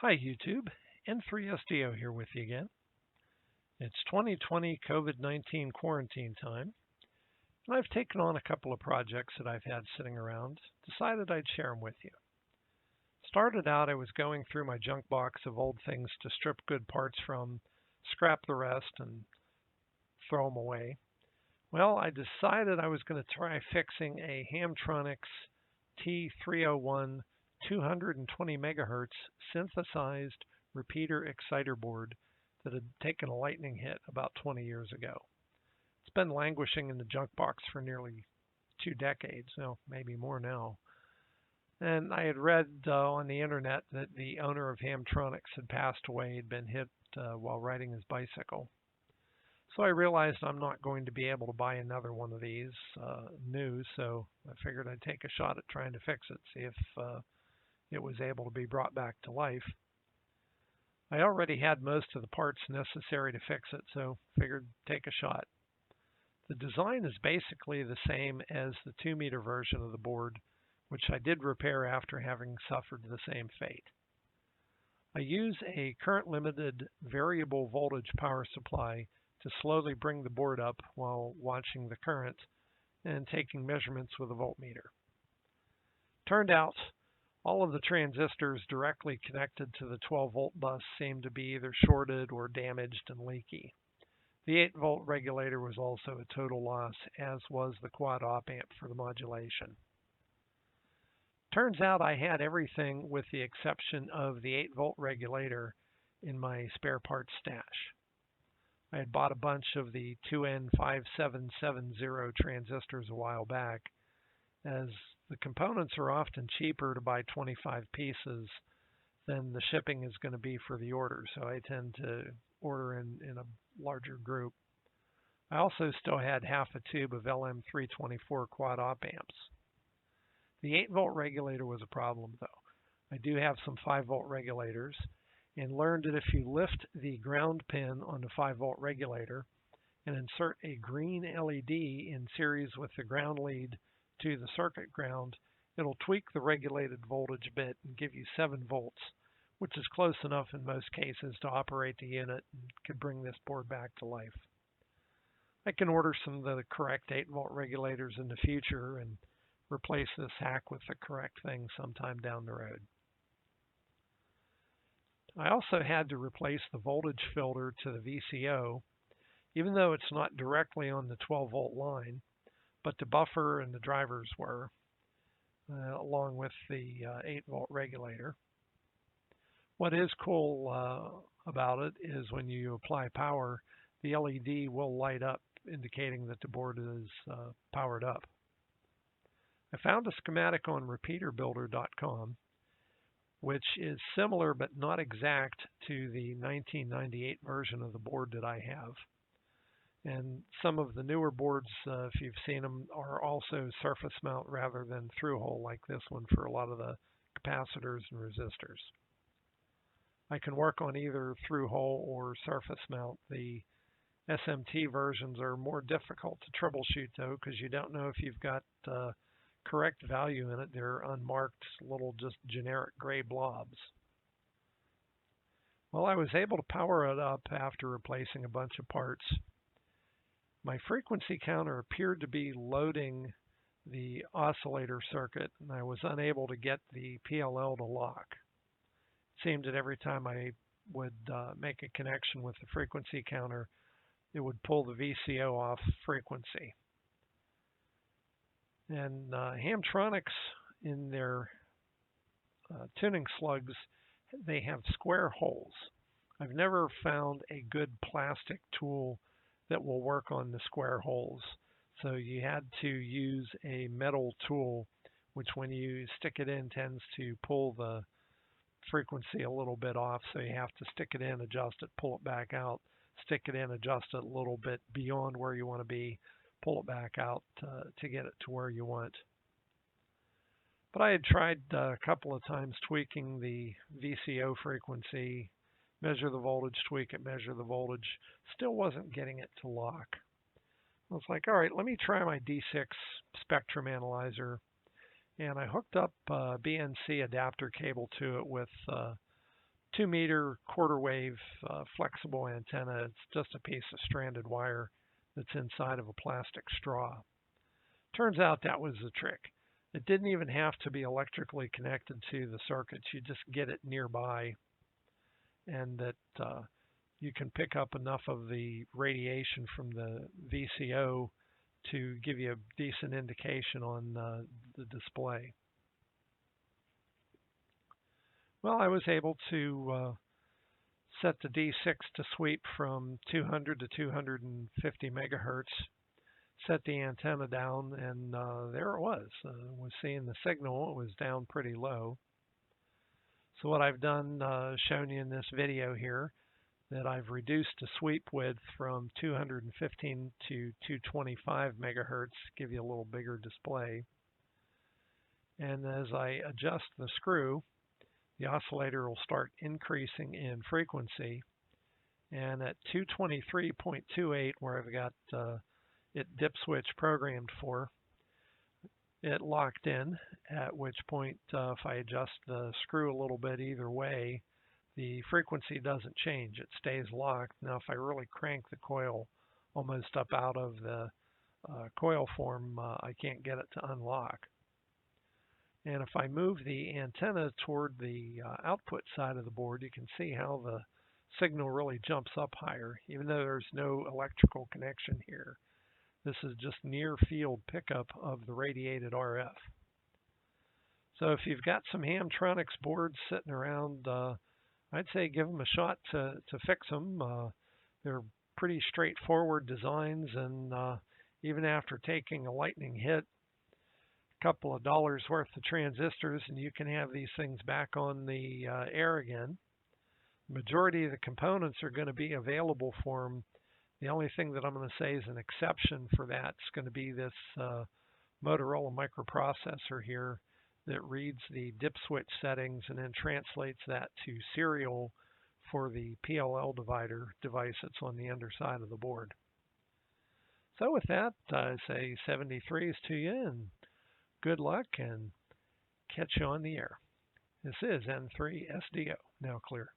Hi YouTube, N3SDO here with you again. It's 2020 COVID-19 quarantine time, and I've taken on a couple of projects that I've had sitting around, decided I'd share them with you. Started out, I was going through my junk box of old things to strip good parts from, scrap the rest, and throw them away. Well, I decided I was going to try fixing a Hamtronics T301 220 megahertz synthesized repeater exciter board that had taken a lightning hit about 20 years ago. It's been languishing in the junk box for nearly 2 decades, no, maybe more now. And I had read on the internet that the owner of Hamtronics had passed away, had been hit while riding his bicycle. So I realized I'm not going to be able to buy another one of these new, so I figured I'd take a shot at trying to fix it, see if it was able to be brought back to life. I already had most of the parts necessary to fix it, so figured take a shot. The design is basically the same as the 2-meter version of the board, which I did repair after having suffered the same fate. I use a current-limited variable voltage power supply to slowly bring the board up while watching the current and taking measurements with a voltmeter. Turned out, all of the transistors directly connected to the 12-volt bus seemed to be either shorted or damaged and leaky. The 8-volt regulator was also a total loss, as was the quad op-amp for the modulation. Turns out I had everything with the exception of the 8-volt regulator in my spare parts stash. I had bought a bunch of the 2N5770 transistors a while back, as the components are often cheaper to buy 25 pieces than the shipping is going to be for the order, so I tend to order in a larger group. I also still had half a tube of LM324 quad op amps. The 8-volt regulator was a problem, though. I do have some 5-volt regulators, and learned that if you lift the ground pin on the 5-volt regulator and insert a green LED in series with the ground lead to the circuit ground, it'll tweak the regulated voltage a bit and give you 7 volts, which is close enough in most cases to operate the unit and could bring this board back to life. I can order some of the correct 8-volt regulators in the future and replace this hack with the correct thing sometime down the road. I also had to replace the voltage filter to the VCO, even though it's not directly on the 12-volt line, but the buffer and the drivers were, along with the 8-volt regulator. What is cool about it is when you apply power, the LED will light up, indicating that the board is powered up. I found a schematic on repeaterbuilder.com, which is similar but not exact to the 1998 version of the board that I have. And some of the newer boards, if you've seen them, are also surface mount rather than through hole like this one for a lot of the capacitors and resistors. I can work on either through hole or surface mount. The SMT versions are more difficult to troubleshoot though, because you don't know if you've got correct value in it. They're unmarked little just generic gray blobs. Well, I was able to power it up after replacing a bunch of parts. My frequency counter appeared to be loading the oscillator circuit, and I was unable to get the PLL to lock. It seemed that every time I would make a connection with the frequency counter, it would pull the VCO off frequency. And Hamtronics, in their tuning slugs, they have square holes. I've never found a good plastic tool that will work on the square holes. So you had to use a metal tool, which when you stick it in tends to pull the frequency a little bit off. So you have to stick it in, adjust it, pull it back out, stick it in, adjust it a little bit beyond where you want to be, pull it back out to get it to where you want. But I had tried a couple of times tweaking the VCO frequency, measure the voltage, tweak it, measure the voltage, still wasn't getting it to lock. I was like, all right, let me try my D6 spectrum analyzer. And I hooked up a BNC adapter cable to it with 2-meter quarter wave flexible antenna. It's just a piece of stranded wire that's inside of a plastic straw. Turns out that was the trick. It didn't even have to be electrically connected to the circuits. You just get it nearby, and that you can pick up enough of the radiation from the VCO to give you a decent indication on the display. Well, I was able to set the D6 to sweep from 200 to 250 megahertz, set the antenna down, and there it was. Was seeing the signal. It was down pretty low. So what I've done, shown you in this video here, that I've reduced the sweep width from 215 to 225 megahertz, give you a little bigger display. And as I adjust the screw, the oscillator will start increasing in frequency. And at 223.28, where I've got it dip switch programmed for, it locked in, at which point if I adjust the screw a little bit either way, the frequency doesn't change. It stays locked. Now if I really crank the coil almost up out of the coil form, I can't get it to unlock. And if I move the antenna toward the output side of the board, you can see how the signal really jumps up higher, even though there's no electrical connection here. This is just near field pickup of the radiated RF. So if you've got some Hamtronics boards sitting around, I'd say give them a shot to fix them. They're pretty straightforward designs, and even after taking a lightning hit, a couple of dollars worth of transistors, and you can have these things back on the air again. The majority of the components are going to be available for them. The only thing that I'm going to say is an exception for that is going to be this Motorola microprocessor here that reads the dip switch settings and then translates that to serial for the PLL divider device that's on the underside of the board. So with that, I say 73s to you, and good luck, and catch you on the air. This is N3SDO, now clear.